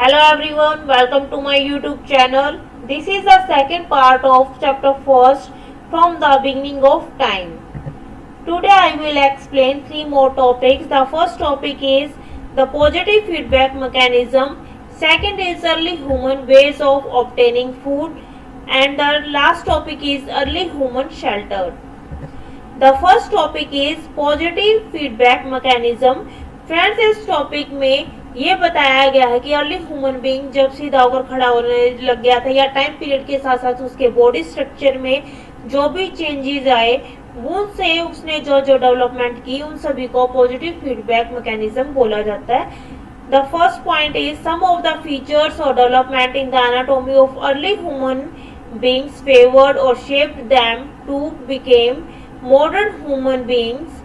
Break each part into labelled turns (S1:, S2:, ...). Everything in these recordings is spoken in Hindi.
S1: Hello everyone, welcome to my YouTube channel. This is the second part of chapter first from the beginning of time. Today I will explain three more topics. The first topic is the positive feedback mechanism. Second is early human ways of obtaining food. And the last topic is early human shelter. The first topic is positive feedback mechanism. Friends, इस टॉपिक में ये बताया गया है कि अर्ली ह्यूमन बीइंग जब सीधा होकर खड़ा होने लग गया था या टाइम पीरियड के साथ साथ उसके बॉडी स्ट्रक्चर में जो भी चेंजेस आए उनसे उसने जो जो डेवलपमेंट की उन सभी को पॉजिटिव फीडबैक मैकेनिज्म बोला जाता है. The first point is some of the features और development in the anatomy of early human beings favoured और shaped them to became modern human beings.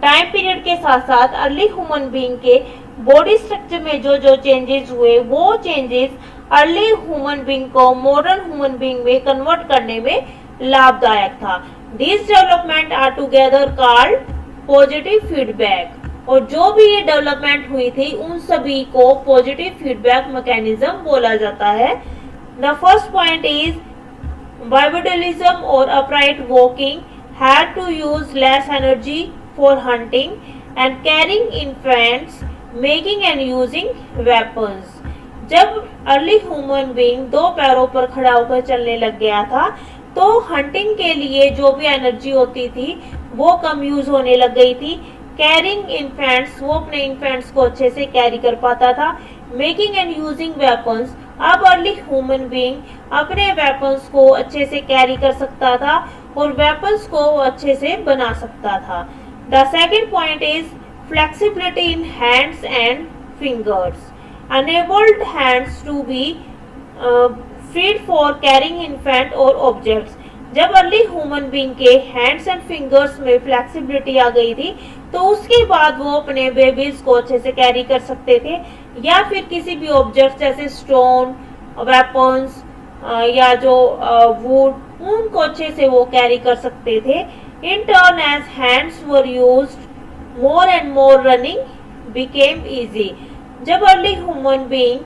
S1: Time period के साथ साथ अर्ली ह्यूमन बीइंग के बॉडी स्ट्रक्चर में जो जो चेंजेस हुए वो चेंजेस अर्ली ह्यूमन बीइंग को मॉडर्न ह्यूमन बीइंग में कन्वर्ट करने में लाभदायक था. This development are together called positive feedback. और जो भी ये डेवलपमेंट हुई थी उन सभी को पॉजिटिव फीडबैक मैकेनिज्म बोला जाता है. The first point is bipedalism or upright walking had to use less energy for hunting and carrying infants, making and using weapons. जब अर्ली ह्यूमन बीइंग दो पैरों पर खड़ा होकर चलने लग गया था तो हंटिंग के लिए जो भी एनर्जी होती थी वो कम यूज होने लग गई थी. कैरिंग इन्फेंट्स, वो अपने इन्फेंट्स को अच्छे से कैरी कर पाता था. मेकिंग एंड यूजिंग वेपन्स, अब अर्ली ह्यूमन बीइंग अपने वेपन्स को अच्छे से कैरी कर सकता था और वेपन्स को अच्छे से बना सकता था. The second point is flexibility in hands and fingers. Enabled hands to be freed for carrying infant or objects. जब अर्ली ह्यूमन बीइंग के हैंड्स एंड फिंगर्स में फ्लेक्सिबिलिटी आ गई थी तो उसके बाद वो अपने बेबीज को अच्छे से कैरी कर सकते थे या फिर किसी भी ऑब्जेक्ट जैसे स्टोन, वेपन्स या जो वुड, उनको अच्छे से वो कैरी कर सकते थे. In turn as hands were used more and more running became easy. जब अर्ली ह्यूमन बीइंग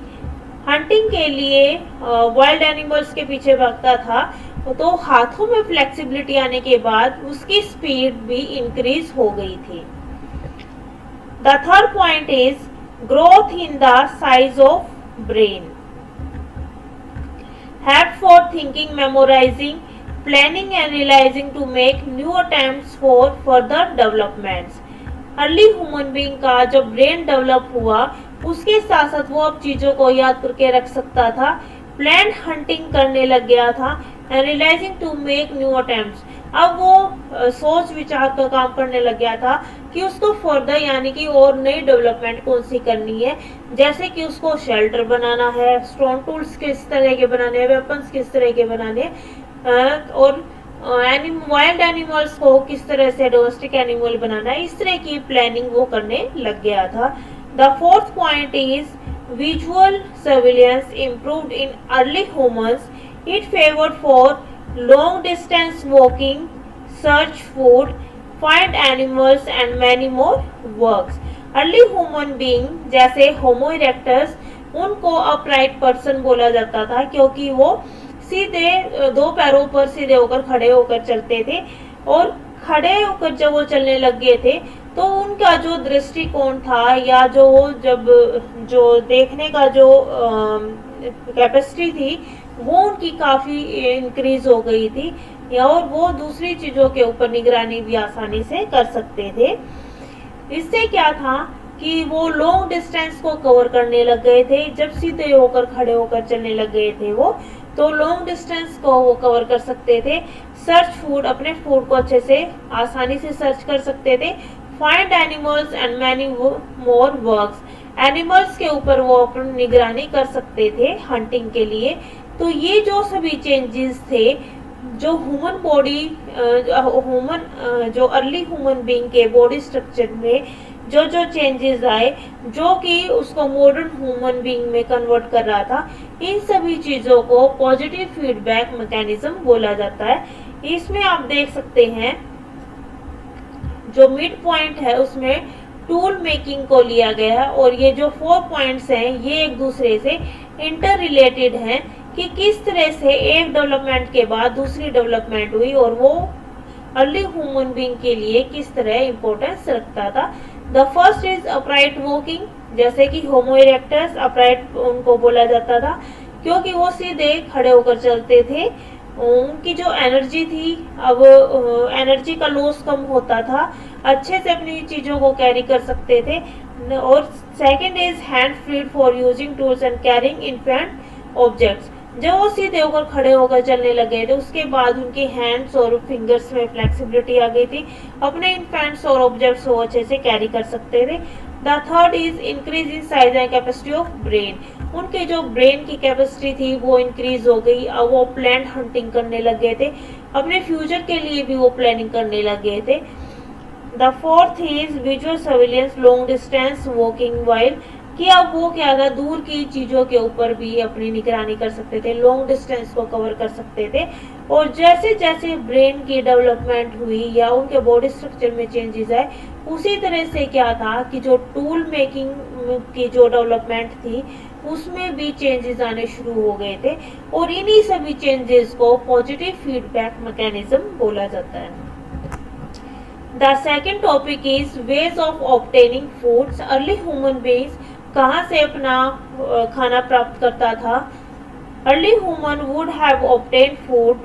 S1: हंटिंग के लिए वाइल्ड एनिमल्स के पीछे भागता था तो हाथों में फ्लेक्सिबिलिटी आने के बाद उसकी स्पीड भी इंक्रीज हो गई थी. The third point is growth in the size of brain. Help for thinking, memorizing, planning and realizing to make new attempts for further developments. Early human being का जब ब्रेन डेवलप हुआ उसके साथ साथ वो अब चीजों को याद करके रख सकता था, प्लान हंटिंग करने लग गया था and realising to make new attempts. अब वो सोच विचार का काम करने लग गया था कि उसको फर्दर यानी कि और नई डेवलपमेंट कौन सी करनी है, जैसे कि उसको शेल्टर बनाना है, स्टोन टूल्स किस तरह के बनाने हैं, वेपन्स किस तरह के बनाने और वाइल्ड एनिमल्स को किस तरह से डोमेस्टिक एनिमल बनाना है, इस तरह की प्लानिंग वो करने लग गया था. The fourth point is visual surveillance improved in early humans. It favoured for long distance walking, search food, find animals and many more works. Early human being जैसे होमो इरेक्टस, उनको अपराइट पर्सन बोला जाता था क्योंकि वो सीधे दो पैरों पर सीधे होकर खड़े होकर चलते थे और खड़े होकर जब वो चलने लग गए थे तो उनका जो दृष्टिकोण था या जो देखने का जो कैपेसिटी थी वो उनकी काफी इंक्रीज हो गई थी और वो दूसरी चीजों के ऊपर निगरानी भी आसानी से कर सकते थे. इससे क्या था कि वो लॉन्ग डिस्टेंस को कवर करने लग गए थे. जब सीधे होकर खड़े होकर चलने लग गए थे वो तो लॉन्ग डिस्टेंस को वो कवर कर सकते थे. सर्च फूड, अपने फूड को अच्छे से आसानी से सर्च कर सकते थे. Find animals and many more works, animals के ऊपर वो अपनी निगरानी कर सकते थे हंटिंग के लिए. तो ये जो सभी चेंजेस थे जो ह्यूमन बॉडी जो अर्ली ह्यूमन बीइंग के बॉडी स्ट्रक्चर में जो जो चेंजेस आए जो कि उसको मॉडर्न ह्यूमन बीइंग में कन्वर्ट कर रहा था, इन सभी चीजों को पॉजिटिव फीडबैक मैकेनिज्म बोला जाता है. इसमें आप देख सकते हैं जो मिड पॉइंट है उसमें टूल मेकिंग को लिया गया है और ये जो 4 पॉइंट्स हैं ये एक दूसरे से इंटर रिलेटेड हैं कि किस तरह से एक डेवलपमेंट के बाद दूसरी डेवलपमेंट हुई और वो अर्ली ह्यूमन बीइंग के लिए किस तरह इंपॉर्टेंस रखता था। The first is upright walking, जैसे कि होमो इरेक्टस अपराइट उनको बोला जाता था क्योंकि वो सीधे खड़े होकर चलते थे। उनकी जो एनर्जी थी, अब एनर्जी का लॉस कम होता था, अच्छे से अपनी चीज़ों को कैरी कर सकते थे। और second is hand free for using tools and carrying infant objects. जब वो सीधे होकर खड़े होकर चलने लगे थे उसके बाद उनके हैंड्स और फिंगर्स में फ्लेक्सिबिलिटी आ गई थी, अपने इन्फेंट्स और ऑब्जेक्ट्स को अच्छे से कैरी कर सकते थे। The third is increase in size and capacity of brain. उनके जो ब्रेन की कैपेसिटी थी वो इंक्रीज हो गई, अब वो प्लांट हंटिंग करने लग गए थे, अपने फ्यूचर के लिए भी वो प्लानिंग करने लग गए थे। The fourth is visual surveillance long distance walking while, कि अब वो क्या था, दूर की चीज़ों के ऊपर भी अपनी निगरानी कर सकते थे, लॉन्ग डिस्टेंस को कवर कर सकते थे। और जैसे जैसे ब्रेन की डेवलपमेंट हुई या उनके बॉडी स्ट्रक्चर में चेंजेस आए, उसी तरह से क्या था कि जो टूल मेकिंग की जो डेवलपमेंट थी उसमें भी चेंजेस आने शुरू हो गए थे और इन्हीं सभी चेंजेस को पॉजिटिव फीडबैक मैकेनिज्म बोला जाता है। The second topic is ways of obtaining foods. Early human beings कहाँ से अपना खाना प्राप्त करता था। Early human would have obtain food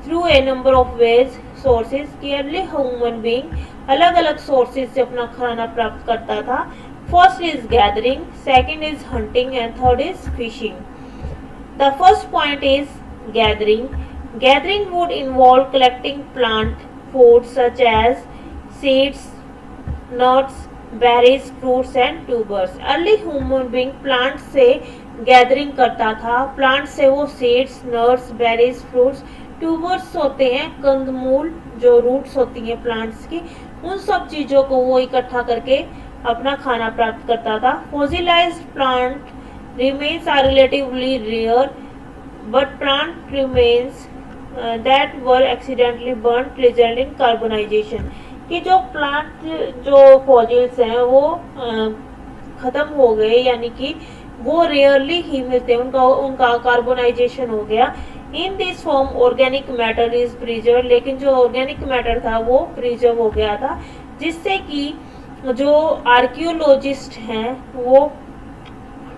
S1: through a number of ways sources, कि अर्ली ह्यूमन बीइंग अलग अलग सोर्सेज से अपना खाना प्राप्त करता था। First is gathering, second is hunting and third is fishing. The first point is gathering. Gathering would involve collecting plant food such as seeds, nuts, berries, fruits and tubers. Early human being plant से गैदरिंग करता था। प्लांट से वो seeds, nuts, berries, fruits, tubers होते हैं कंदमूल, जो रूट्स होती हैं प्लांट्स की, उन सब चीज़ों को वो इकट्ठा करके अपना खाना प्राप्त करता था। Fossilised plant remains are relatively rare but plant remains that were accidentally burn result in carbonisation, कि जो प्लांट जो फॉसिल्स हैं वो ख़त्म हो गए, यानी कि वो रेयरली ही मिलते हैं, उनका कार्बोनाइजेशन हो गया। In this form organic matter is preserve, लेकिन जो ऑर्गेनिक मैटर था वो प्रिजर्व हो गया था, जिससे कि जो आर्कियोलॉजिस्ट हैं वो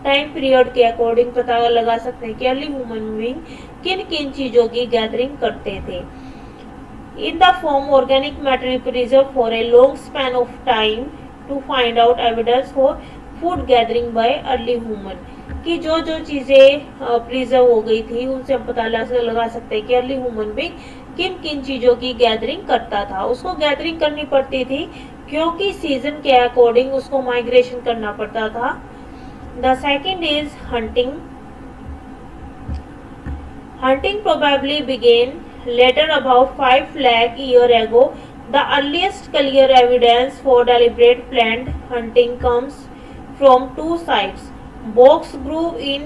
S1: टाइम पीरियड के अकॉर्डिंग पता लगा सकते हैं कि अर्ली ह्यूमन बीइंग किन किन चीज़ों की गैदरिंग करते थे। In the form organic matter is preserved for a long span of time to find out evidence for food gathering by early human, कि जो जो चीज़ें प्रिजर्व हो गई थी उनसे हम पता लगा सकते हैं कि अर्ली ह्यूमन बीइंग किन किन चीज़ों की गैदरिंग करता था। उसको गैदरिंग करनी पड़ती थी क्योंकि सीजन के अकॉर्डिंग उसको माइग्रेशन करना पड़ता था। The second is hunting. Hunting probably began later about 5 lakh year ago. The earliest clear evidence for deliberate planned hunting comes from two sites, Box Grove in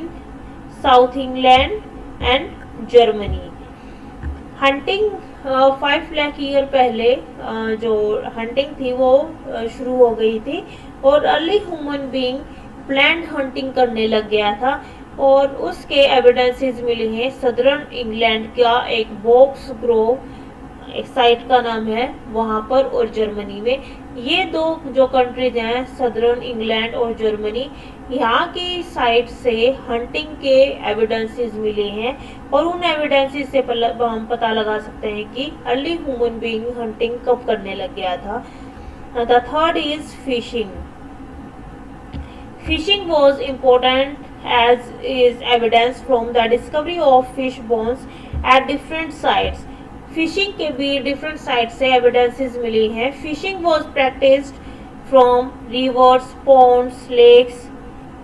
S1: South England and Germany. Hunting 5 lakh year पहले जो हंटिंग थी वो शुरू हो गई थी और early human being planned hunting करने लग गया था और उसके एविडेंसेस मिले हैं। सदर्न इंग्लैंड का एक बॉक्स ग्रोव एक साइट का नाम है वहाँ पर, और जर्मनी में। ये दो जो कंट्रीज हैं सदर्न इंग्लैंड और जर्मनी, यहाँ की साइट से हंटिंग के एविडेंसेस मिले हैं और उन एविडेंसेस से हम पता लगा सकते हैं कि अर्ली ह्यूमन बीइंग हंटिंग कब करने लग गया था। The third is fishing. Fishing was important as is evidence from the discovery of fish bones at different sites. Fishing के भी डिफरेंट साइट से एविडेंसेस मिली हैं। Fishing was practised from rivers, ponds, lakes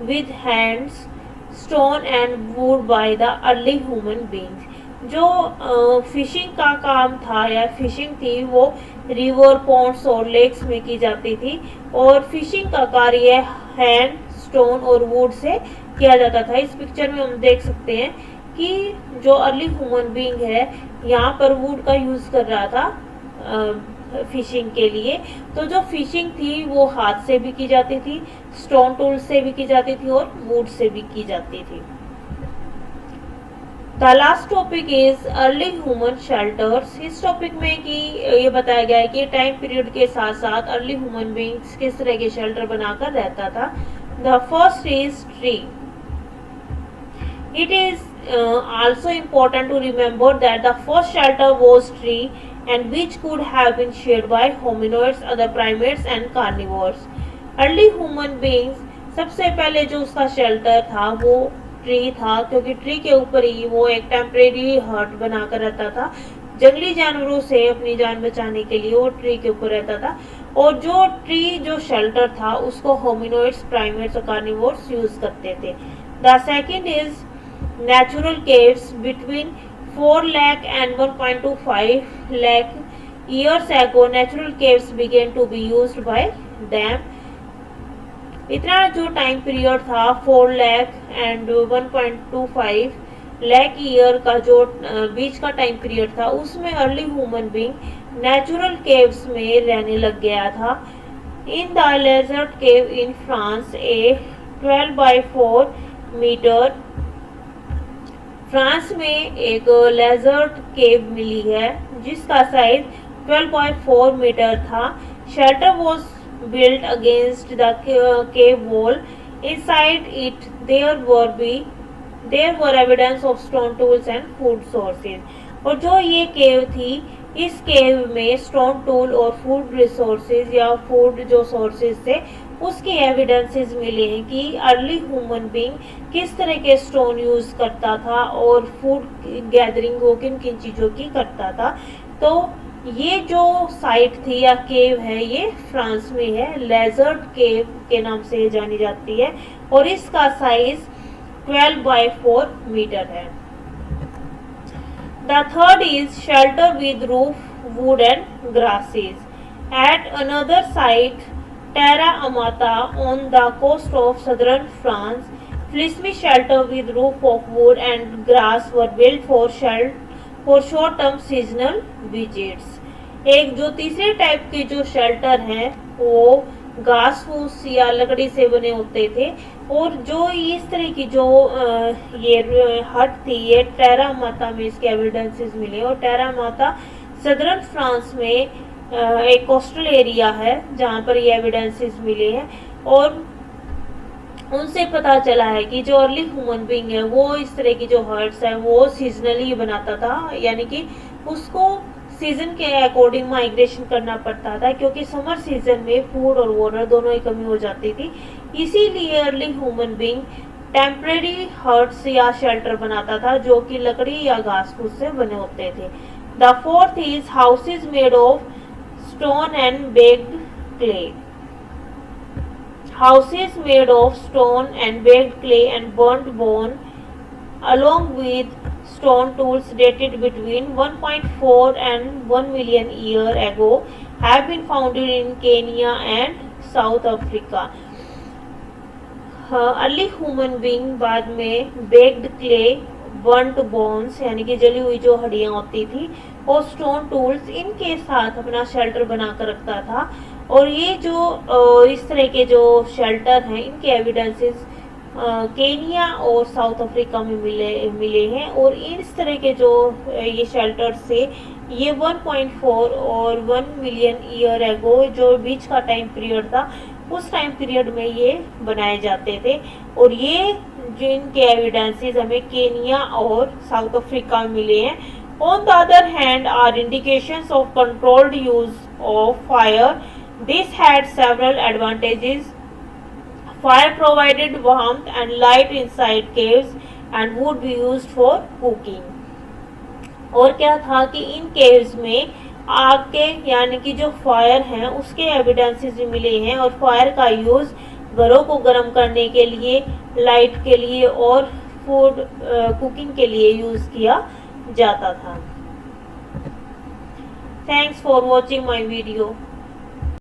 S1: with hands, stone and wood by the early human beings. जो फिशिंग का काम था या फिशिंग थी वो रिवर, पॉन्ड्स और लेक्स में की जाती थी और फिशिंग का कार्य हैंड, स्टोन और वुड से किया जाता था। इस पिक्चर में हम देख सकते हैं कि जो अर्ली ह्यूमन बीइंग है यहाँ पर वुड का यूज कर रहा था फिशिंग के लिए। तो जो फिशिंग थी वो हाथ से भी की जाती थी, स्टोन टूल से भी की जाती थी और वुड से भी की जाती थी। The last topic is early human shelters. इस टॉपिक में कि ये बताया गया है कि टाइम पीरियड के साथ साथ अर्ली ह्यूमन बींग्स किस तरह के शेल्टर बनाकर रहता था। The first is tree. It is also important to remember that the first shelter was tree and which could have been shared by hominoids, other primates and carnivores. Early human beings सबसे पहले जो उसका शेल्टर था वो ट्री था, क्योंकि ट्री के ऊपर ही वो एक टेम्परेरी हट बनाकर रहता था। जंगली जानवरों से अपनी जान बचाने के लिए वो ट्री के ऊपर रहता था, और जो ट्री जो शेल्टर था उसको होमिनोइड्स, प्राइमेट्स और कार्निवोर्स यूज करते थे। The second is natural caves between 4 lakh and 1.25 lakh years ago. Natural caves began to be used by them. इतना जो टाइम पीरियड था 4 लाख एंड 1.25 लाख ईयर का जो बीच का टाइम पीरियड था उसमें early human being natural caves में रहने लग गया था। In the Lazaret cave in France a 12 by 4 metre, France में एक लेजर्ट केव मिली है जिसका साइज 12.4 मीटर था। Shelter was built against the cave wall. Inside it there were evidence of stone tools and food sources. और जो ये केव थी, इस केव में स्टोन टूल और फूड रिसोर्सेज या फूड जो सोर्सेज थे उसके एविडेंसेस मिले हैं कि अर्ली ह्यूमन बीइंग किस तरह के स्टोन यूज करता था और फूड गैदरिंग वो किन किन चीज़ों की करता था। तो ये जो साइट थी या केव है ये फ्रांस में है, लेजर्ट केव के नाम से जानी जाती है, और इसका साइज 12 by 4 मीटर है। The third is shelter with roof, would and grasses. At another site Terra Amata on the coast of southern France, flimsy shelter with roof of wood and grass were built for short-term seasonal visits. एक जो तीसरे टाइप के जो शेल्टर हैं वो घास फूस या लकड़ी से बने होते थे, और जो इस तरह की जो ये हट थी ये टेरा माता में इसके एविडेंसेस मिले। और टेरा माता सदर्न फ्रांस में एक कोस्टल एरिया है जहाँ पर ये एविडेंसेस मिले हैं, और उनसे पता चला है कि जो अर्ली ह्यूमन बीइंग है वो इस तरह की जो हर्ट्स है वो सीजनली बनाता था, यानी कि उसको सीजन के अकॉर्डिंग माइग्रेशन करना पड़ता था, क्योंकि समर सीजन में फूड और वाटर दोनों ही कमी हो जाती थी। इसीलिए early human being temporary huts या शेल्टर बनाता था जो कि लकड़ी या घास फूस से बने होते थे। The fourth is houses made of stone and baked clay. Houses made of stone and baked clay and burnt bone along with stone tools dated between 1.4 and 1 million years ago have been found in Kenya and South Africa. Early human being बाद में बेक्ड क्ले, बर्न्ट बोन्स यानी कि जली हुई जो हड्डियां होती थी, और स्टोन टूल्स इनके साथ अपना शेल्टर बनाकर रखता था। और ये जो इस तरह के जो शेल्टर हैं इनके एविडेंसेस केनिया और साउथ अफ्रीका में मिले हैं, और इस तरह के जो ये शेल्टर से ये 1.4 और 1 मिलियन ईयर एगो जो बीच का टाइम पीरियड था उस टाइम पीरियड में ये बनाए जाते थे। और ये जिनके एविडेंसेस हमें केनिया और साउथ अफ्रीका में मिले हैं। On the other hand are indications of controlled use of fire. This had several advantages. Fire provided warmth and light inside caves and would be used for cooking. और क्या था कि इन केव्स में आग के यानी कि जो फायर हैं उसके एविडेंसेस भी मिले हैं, और फायर का यूज़ घरों को गर्म करने के लिए, लाइट के लिए और फूड कुकिंग के लिए यूज़ किया जाता था। Thanks for watching my video.